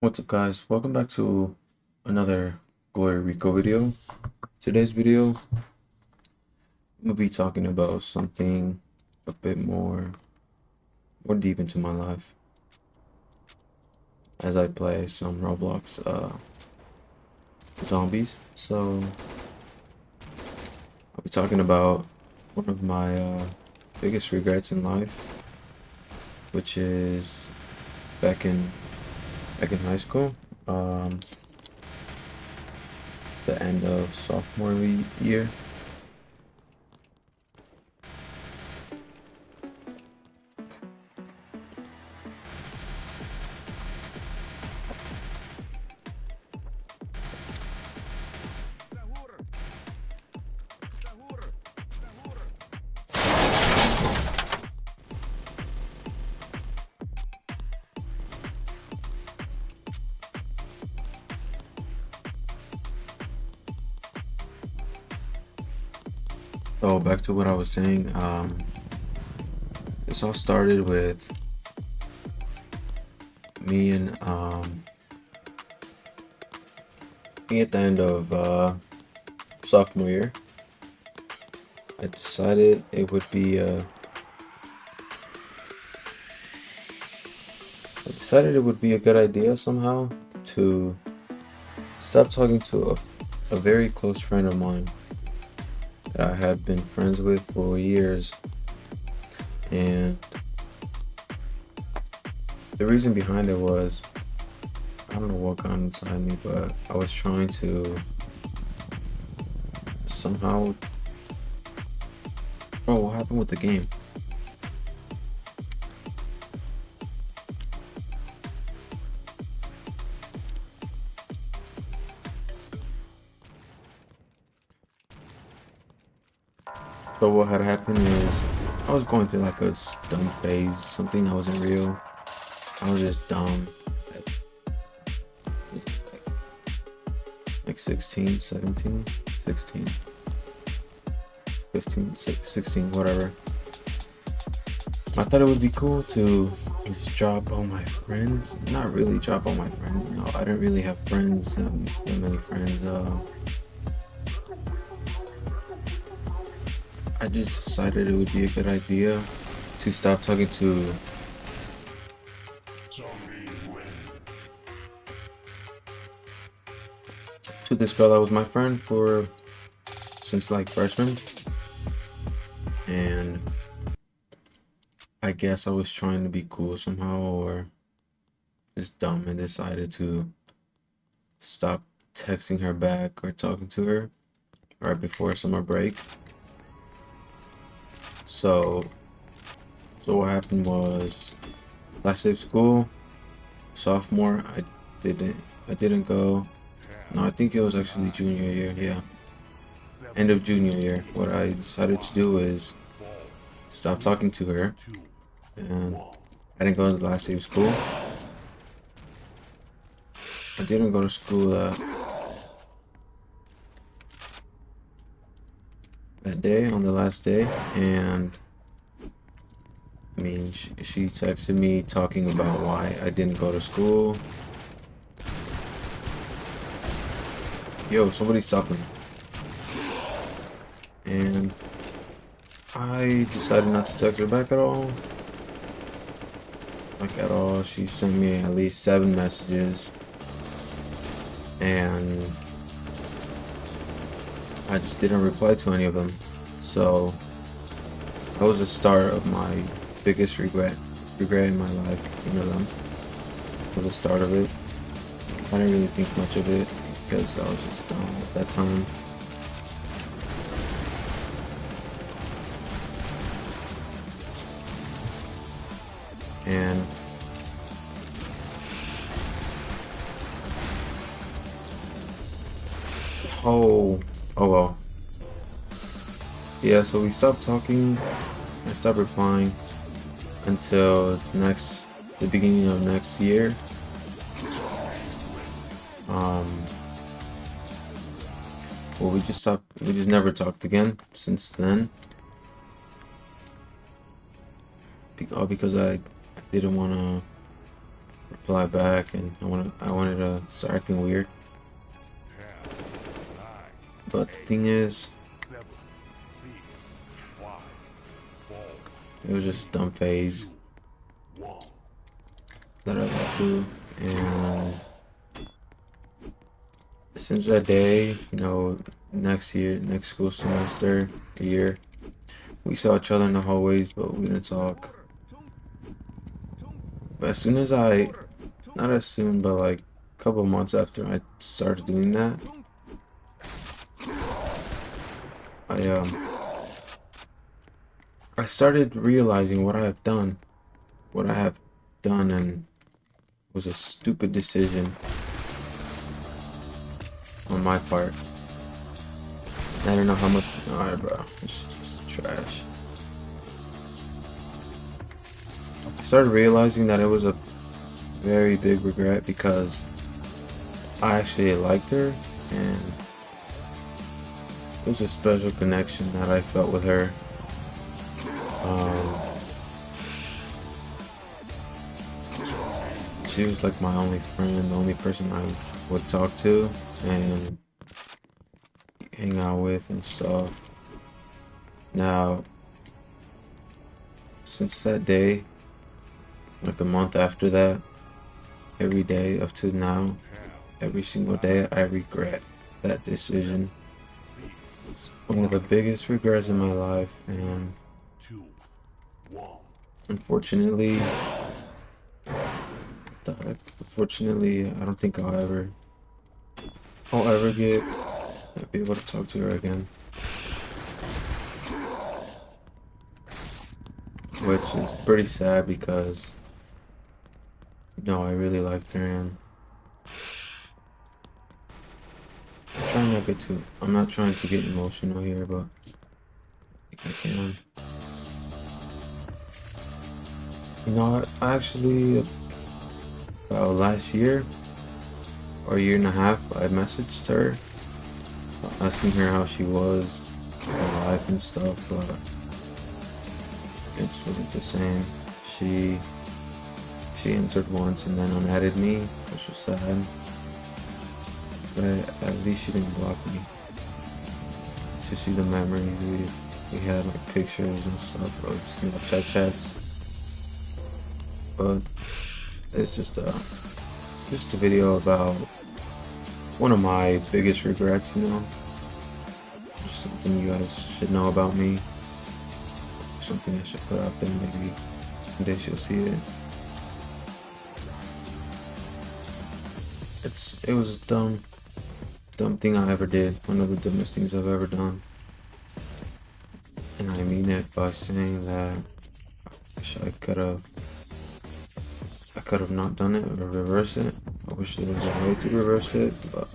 What's up, guys? Welcome back to another Glory Rico video. Today's video, I'm gonna be talking about something a bit more deep into my life as I play some Roblox zombies. So I'll be talking about one of my biggest regrets in life, which is back in high school. Um, the end of sophomore year. So back to what I was saying. This all started with me and me at the end of sophomore year. I decided it would be a good idea somehow to stop talking to a very close friend of mine that I had been friends with for years. And the reason behind it was, I don't know what got inside me, but I was trying to somehow. Bro, what happened with the game? So what had happened is I was going through like a dumb phase, something that wasn't real. I was just dumb. Like 16, 17, 16, 15, 16, whatever. I thought it would be cool to just drop all my friends. Not really drop all my friends, you know. I didn't really have friends, that many friends. I just decided it would be a good idea to stop talking to this girl that was my friend for since like freshman. And I guess I was trying to be cool somehow, or just dumb, and decided to stop texting her back or talking to her right before summer break. So what happened was, last day of school, sophomore, didn't I didn't go. No, I think it was actually junior year, yeah. End of junior year. What I decided to do is stop talking to her, and I didn't go to the last day of school. I didn't go to school that day, on the last day, and I mean, she texted me talking about why I didn't go to school. Yo, somebody stop me. And I decided not to text her back at all. Like at all. She sent me at least 7 messages. And I just didn't reply to any of them. So that was the start of my biggest regret in my life. You know, that was the start of it. I didn't really think much of it because I was just dumb at that time. And oh well. Yeah, so we stopped talking. I stopped replying until the beginning of next year. Well, we just never talked again since then. All because I didn't want to reply back, and I wanted to start acting weird. But the thing is, it was just a dumb phase that I went through, and since that day, you know, next school semester, year, we saw each other in the hallways, but we didn't talk. But as soon as not as soon, but like a couple months after I started doing that, I I started realizing what I have done, and it was a stupid decision on my part. I don't know how much. Alright, bro, it's just trash. I started realizing that it was a very big regret because I actually liked her, and it was a special connection that I felt with her. She was like my only friend, the only person I would talk to and hang out with and stuff. Now, since that day, like a month after that, every day up to now, every single day, I regret that decision. It's one of the biggest regrets in my life, and unfortunately, I don't think I'll ever be able to talk to her again. Which is pretty sad because, you know, I really liked her, and I'm not trying to get emotional here, but I think I can. You know, I actually, about last year or a year and a half, I messaged her asking her how she was, her life and stuff, but it just wasn't the same. She answered once and then unadded me, which was sad. But at least she didn't block me. To see the memories we had, like pictures and stuff, or Snapchat chats. But it's just a video about one of my biggest regrets, you know. Just something you guys should know about me. Something I should put out there, maybe one day she'll see it. It was a dumb thing I ever did. One of the dumbest things I've ever done. And I mean it by saying that I wish I could have not done it or reversed it. I wish there was a way to reverse it, but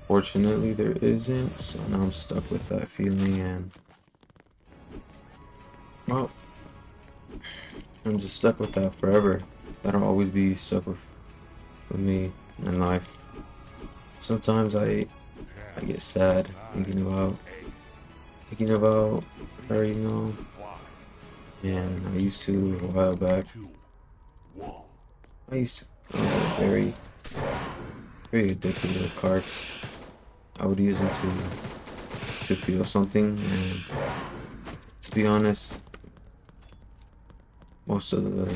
fortunately there isn't. So now I'm stuck with that feeling, and well, I'm just stuck with that forever. That'll always be stuck with me in life. Sometimes I get sad thinking about her, you know. And I used to a while back. I was like very addicted to cards. I would use them to feel something, and to be honest, most of the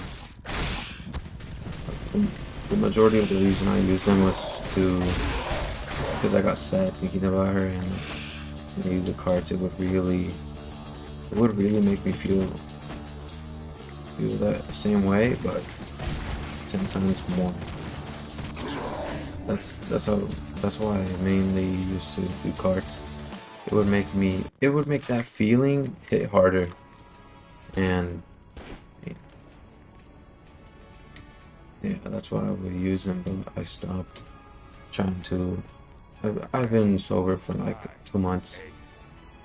majority of the reason I used them was because I got sad thinking about her, and when I use the cards, it would really make me feel that same way, but 10 times more. That's why I mainly used to do cards. It would make that feeling hit harder, and yeah, that's what I would use them, but I stopped trying to. I've been sober for like 2 months,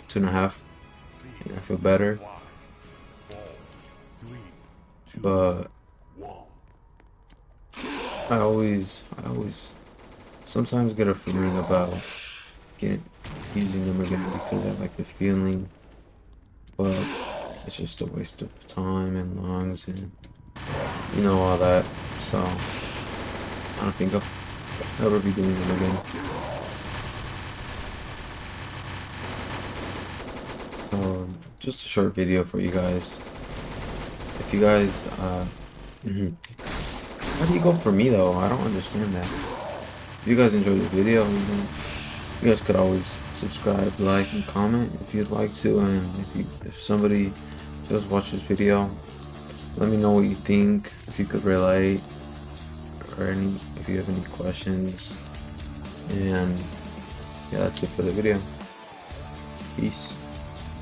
2.5, and I feel better. But I always sometimes get a feeling about using them again because I like the feeling, but it's just a waste of time and lungs and you know all that. So I don't think I'll ever be doing them again. So just a short video for you guys. If you guys, how do you go for me though? I don't understand that. If you guys enjoyed the video, you guys could always subscribe, like, and comment if you'd like to. And if somebody does watch this video, let me know what you think. If you could relate, or if you have any questions. And yeah, that's it for the video. Peace.